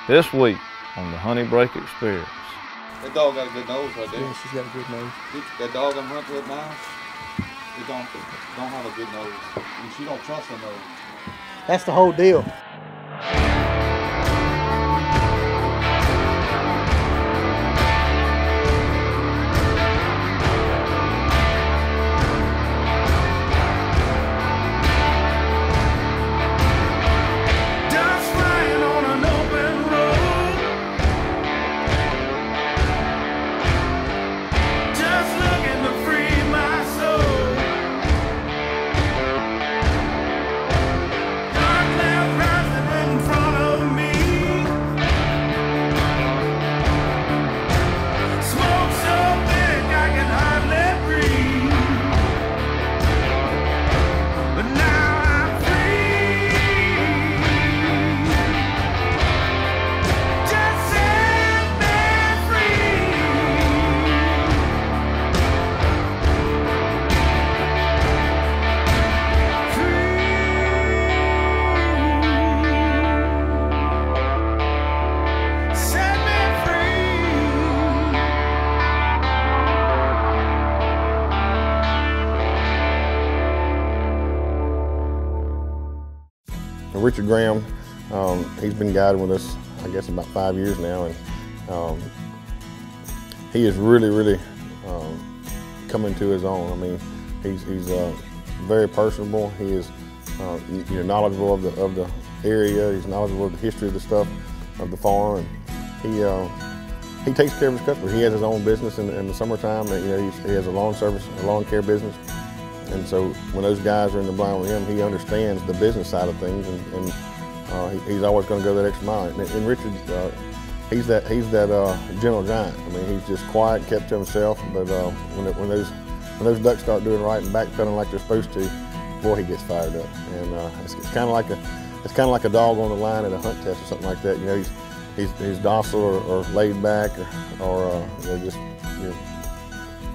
This week on the Honey Break Experience. That dog got a good nose right there. Yeah, she's got a good nose. That dog I'm hunting with now, it don't have a good nose. And she don't trust her nose. That's the whole deal. Richard Graham, he's been guiding with us, I guess, about 5 years now, and he is really coming to his own. I mean, he's very personable. He is knowledgeable of the area. He's knowledgeable of the history of the stuff of the farm, and he takes care of his customers. He has his own business in the summertime. He has a lawn care business. And so when those guys are in the blind with him, he understands the business side of things, and he's always going to go that extra mile. And Richard, he's that gentle giant. I mean, he's just quiet, kept to himself. But when those ducks start doing right and backpedaling like they're supposed to, boy, he gets fired up. And it's kind of like a dog on the line at a hunt test or something like that. He's docile or laid back or just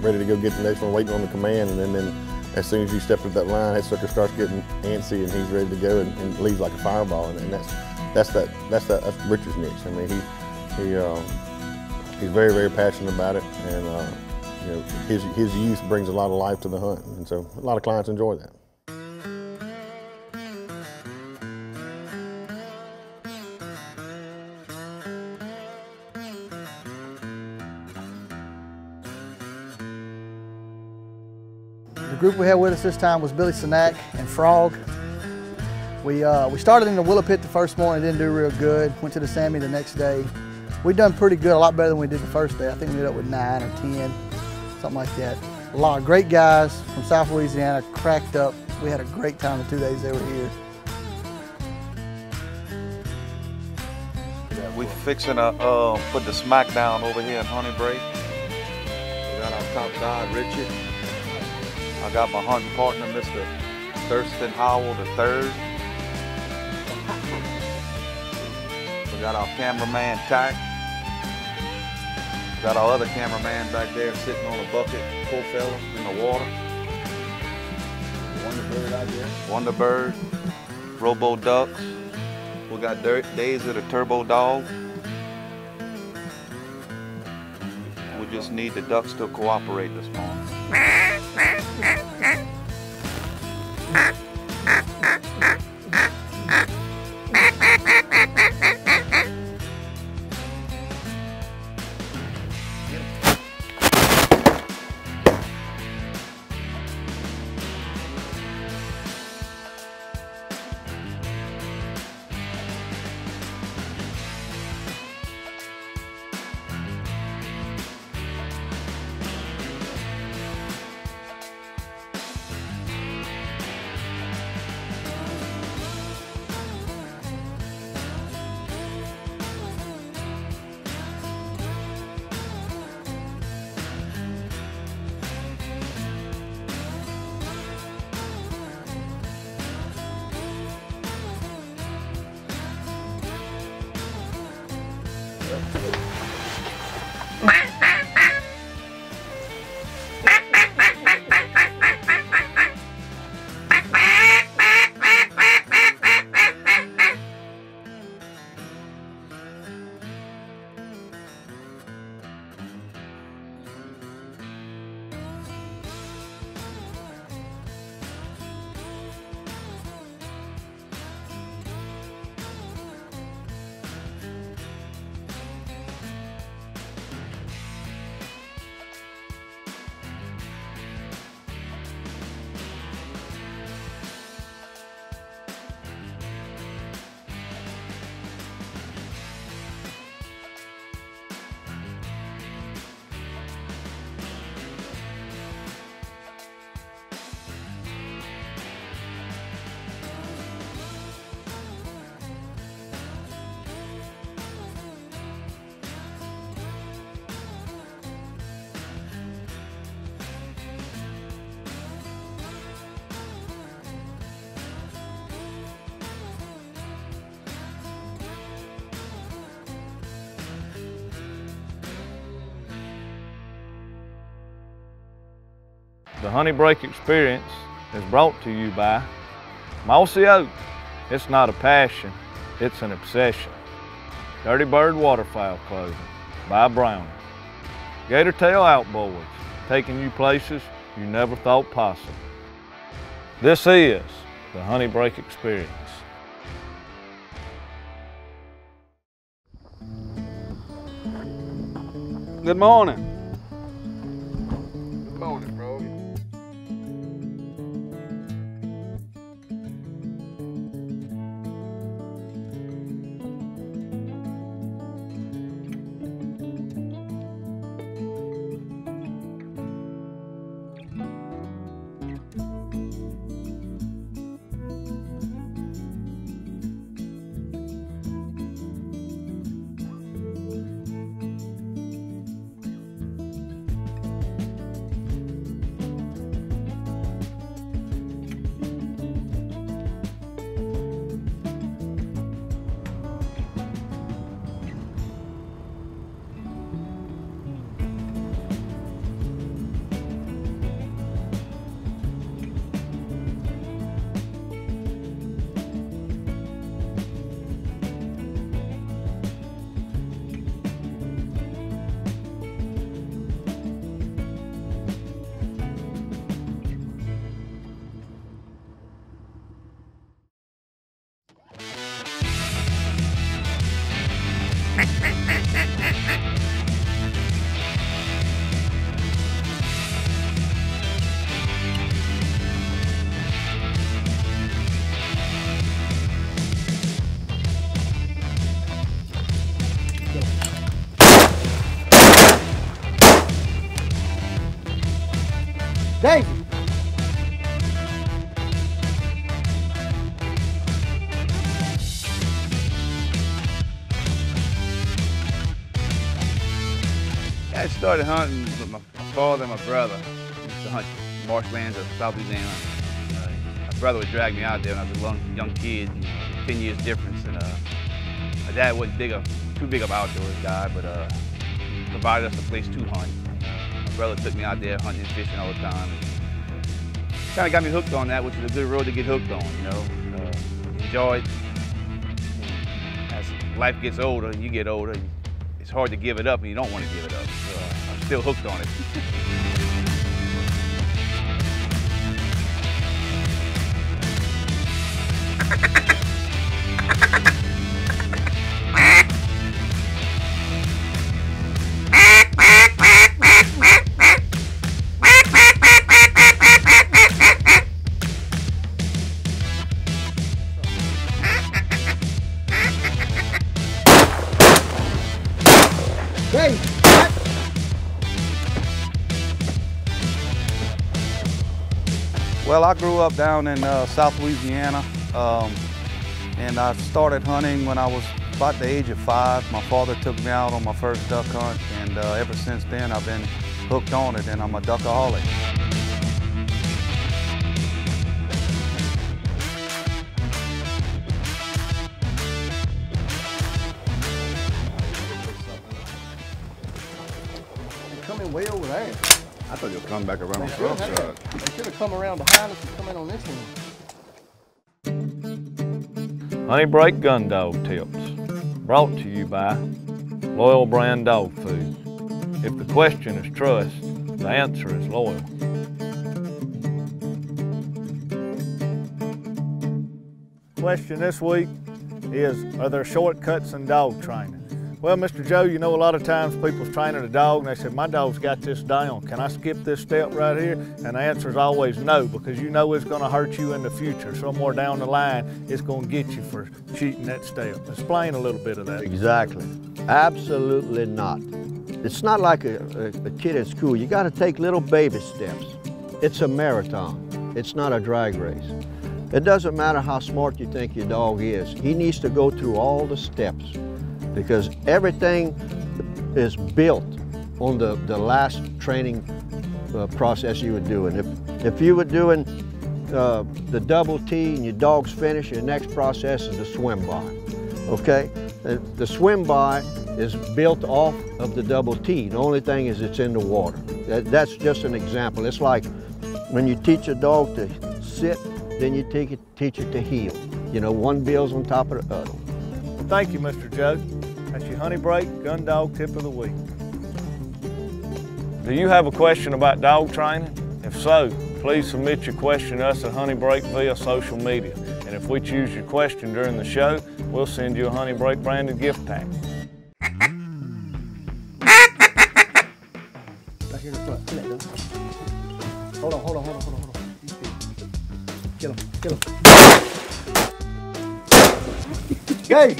ready to go get the next one, waiting on the command, and then as soon as you step up that line, that sucker starts getting antsy and he's ready to go and leaves like a fireball. And that's Richard's niche. I mean, he's very passionate about it, and his youth brings a lot of life to the hunt, and so a lot of clients enjoy that. The group we had with us this time was Billy Sinak and Frog. We started in the Willow Pit the first morning, didn't do real good. Went to the Sammy the next day. We done pretty good, a lot better than we did the first day. I think we ended up with 9 or 10, something like that. A lot of great guys from South Louisiana, cracked up. We had a great time the 2 days they were here. We fixing to put the smackdown over here in Honey Break. We got our top guy, Richard. I got my hunting partner, Mr. Thurston Howell III. We got our cameraman, Tack. We got our other cameraman back there sitting on a bucket, poor fella, in the water. Wonderbird out there. Wonderbird, Robo Ducks. We got Daisy the Turbo Dog. We just need the ducks to cooperate this morning. The Honey Break Experience is brought to you by Mossy Oak. It's not a passion, it's an obsession. Dirty Bird Waterfowl Clothing by Browning. Gator Tail Outboards, taking you places you never thought possible. This is the Honey Break Experience. Good morning. Good morning, bro. Davey! I started hunting with my father and my brother. We used to hunt marshlands of South Louisiana. My brother would drag me out there when I was a young kid, 10 years difference. And my dad wasn't too big of an outdoors guy, but provided us a place to hunt. My brother took me out there hunting and fishing all the time. Kind of got me hooked on that, which is a good road to get hooked on, you know. Enjoy it. As life gets older, you get older, it's hard to give it up and you don't want to give it up. So I'm still hooked on it. Well, I grew up down in South Louisiana, and I started hunting when I was about the age of 5. My father took me out on my first duck hunt, and ever since then I've been hooked on it, and I'm a duckaholic. Coming way over there. I thought you'd come back around They the should front side. have. They should have come around behind us and come in on this one. Honey Break Gun Dog Tips, brought to you by Loyal Brand Dog Food. If the question is trust, the answer is loyal. Question this week is, are there shortcuts in dog training? Well, Mr. Joe, you know, a lot of times people's training a dog and they say, my dog's got this down. Can I skip this step right here? And the answer is always no, because you know it's going to hurt you in the future. Somewhere down the line, it's going to get you for cheating that step. Explain a little bit of that. Exactly. Absolutely not. It's not like a kid at school. You got to take little baby steps. It's a marathon. It's not a drag race. It doesn't matter how smart you think your dog is. He needs to go through all the steps, because everything is built on the last training process you were doing. If you were doing the double T and your dog's finish, your next process is the swim by, okay? The swim by is built off of the double T. The only thing is it's in the water. That's just an example. It's like When you teach a dog to sit, then you teach it to heel. You know, one bill's on top of the other. Thank you, Mr. Joe. That's your Honey Break Gun Dog Tip of the Week. Do you have a question about dog training? If so, please submit your question to us at Honey Break via social media. And if we choose your question during the show, we'll send you a Honey Break branded gift pack. Back here in the front. Kill that, dude. Hold on. Kill him. Hey!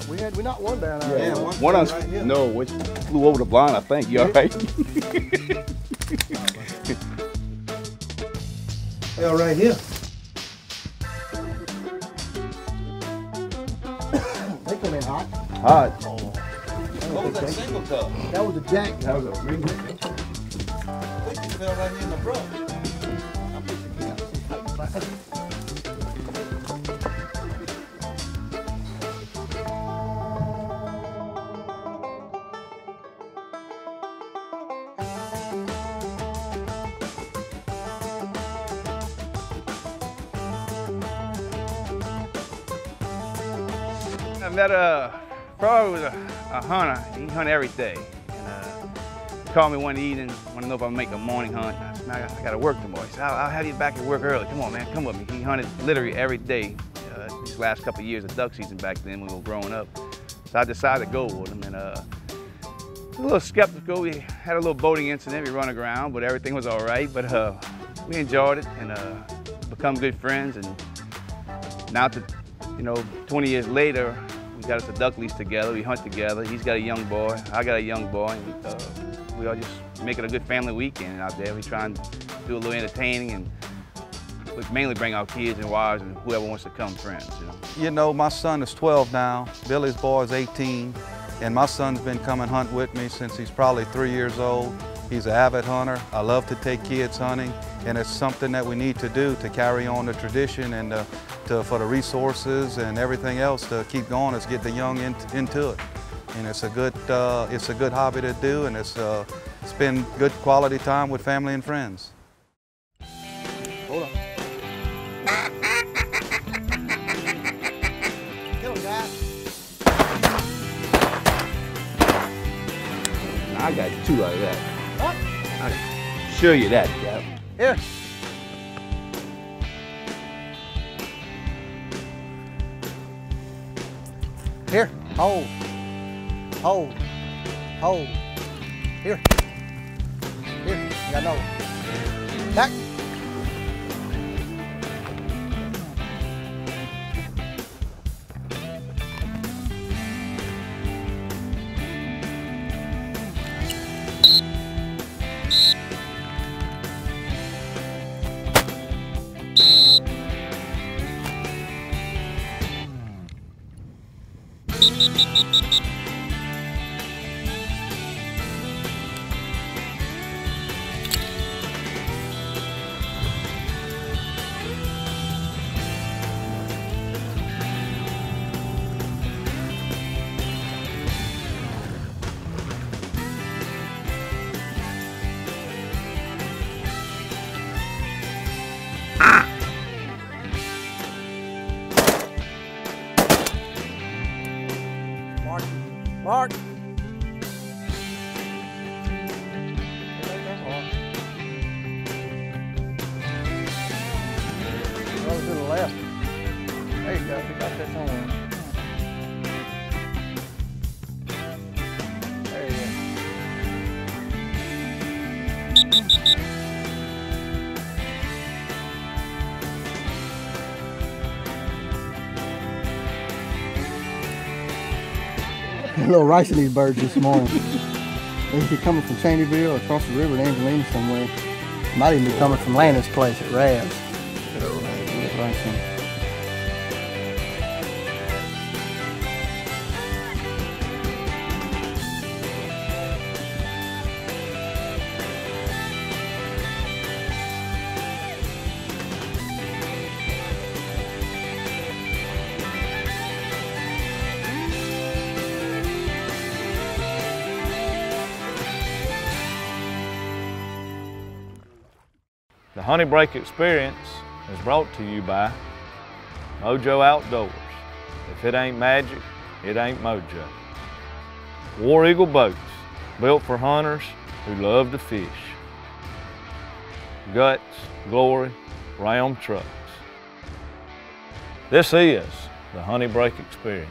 We knocked one down. Yeah, One on, right here. no, which flew over the blind, I think. You all right? Hell, right here. They come in hot. Hot. What was that single cup? That was a jack. That was a ring. We fell right here in the brush. I met Frog was a hunter. He hunt every day. And he called me one evening, want to know if I'll make a morning hunt. I said, man, I got to work tomorrow. He said, I'll have you back at work early. Come on, man, come with me. He hunted literally every day these last couple of years of duck season back then when we were growing up. So I decided to go with him. And a little skeptical. We had a little boating incident. We run aground, but everything was all right. But we enjoyed it and become good friends. And now, 20 years later, we got us a duck lease together. We hunt together. He's got a young boy. I got a young boy. And, we all just make it a good family weekend out there. We try and do a little entertaining and we mainly bring our kids and wives and whoever wants to come friends. You know, my son is 12 now. Billy's boy is 18. And my son's been coming hunt with me since he's probably 3 years old. He's an avid hunter. I love to take kids hunting, and it's something that we need to do to carry on the tradition and for the resources and everything else to keep going is get the young into it. And it's a good hobby to do, and it's spend good quality time with family and friends. Hold on. Kill him, guys. I got 2 out of that. What? I can show you that, Cap. Here. Here. Hold. Hold. Hold. Here. Here. You got another one. Back. Mark. Go to the left. There you go. You got this on. There you go. A little rice in these birds this morning. They could be coming from Cheneyville or across the river to Angelina somewhere. Might even be coming from Landon's place at Rav's. Rice in. Honey Break Experience is brought to you by Mojo Outdoors. If it ain't magic, it ain't Mojo. War Eagle Boats, built for hunters who love to fish. Guts, Glory, Ram Trucks. This is the Honey Break Experience.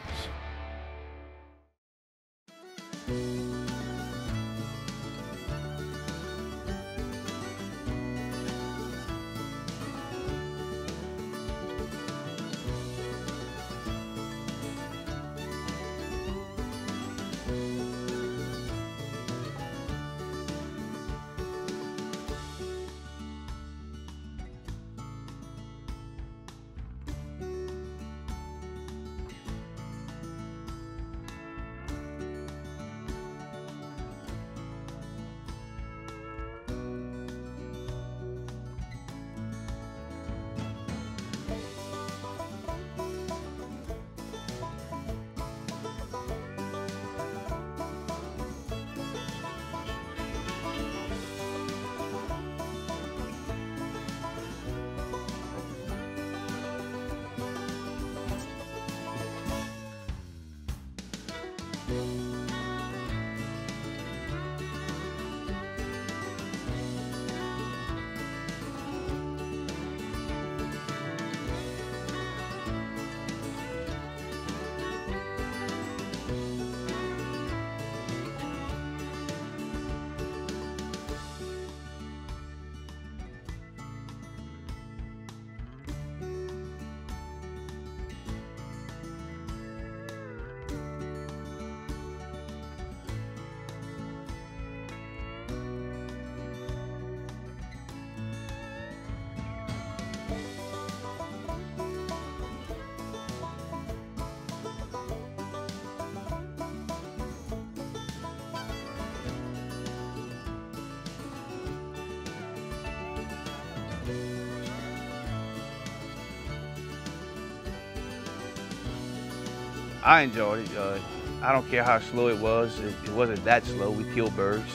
I enjoyed it. I don't care how slow it was. It wasn't that slow. We killed birds.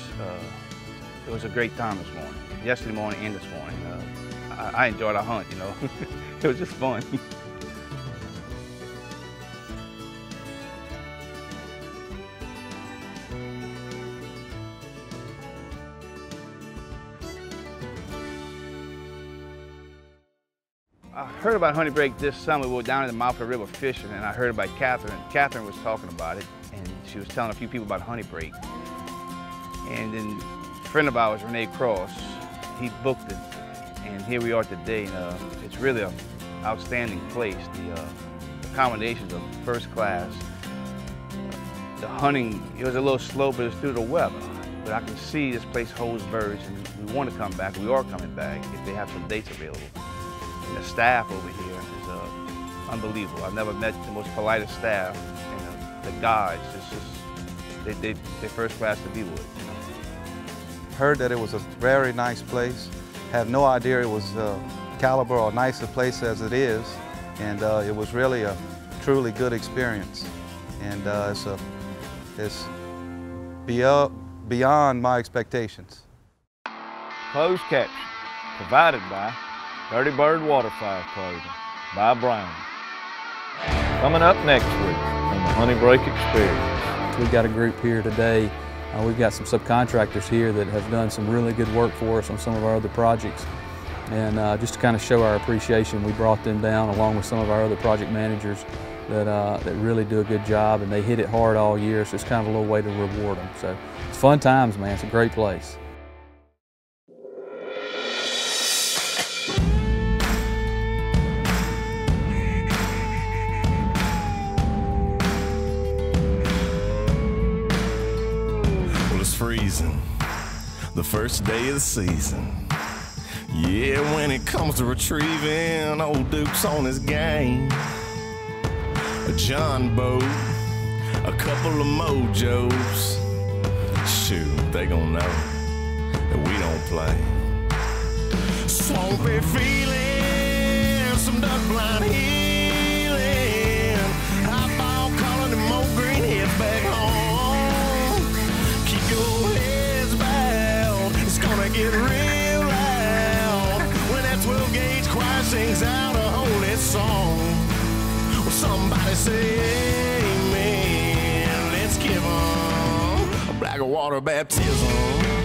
It was a great time this morning. Yesterday morning and this morning. I enjoyed our hunt, you know. It was just fun. I heard about Honey Break this summer. We were down in the mouth of the river fishing, and I heard about Catherine. Catherine was talking about it, and she was telling a few people about Honey Break. And then a friend of ours, Renee Cross, he booked it, and here we are today. And, it's really an outstanding place. The accommodations are first class. The hunting, it was a little slow, but it was through the weather. But I can see this place holds birds, and we want to come back. We are coming back if they have some dates available. And the staff over here is unbelievable. I've never met the most politest staff, and the guides, they're first class to be with. You know? Heard that it was a very nice place. Had no idea it was caliber or nice a place as it is, and it was really a truly good experience. And it's beyond my expectations. Closed caption, provided by Dirty Bird Waterfowl Clothing by Brown. Coming up next week on the Honey Break Experience. We've got a group here today. We've got some subcontractors here that have done some really good work for us on some of our other projects. And just to kind of show our appreciation, we brought them down along with some of our other project managers that really do a good job, and they hit it hard all year, so it's kind of a little way to reward them. So it's fun times, man. It's a great place. Freezing, the first day of the season. Yeah, when it comes to retrieving, old Duke's on his game. A John boat, a couple of mojos. Shoot, they gon' know that we don't play. Swampy feeling, some duck blind healing. Highball calling them old green heads back home. Your head's bowed, it's gonna get real loud sings out a holy song. Well, somebody say amen. Let's give 'em a black water baptism.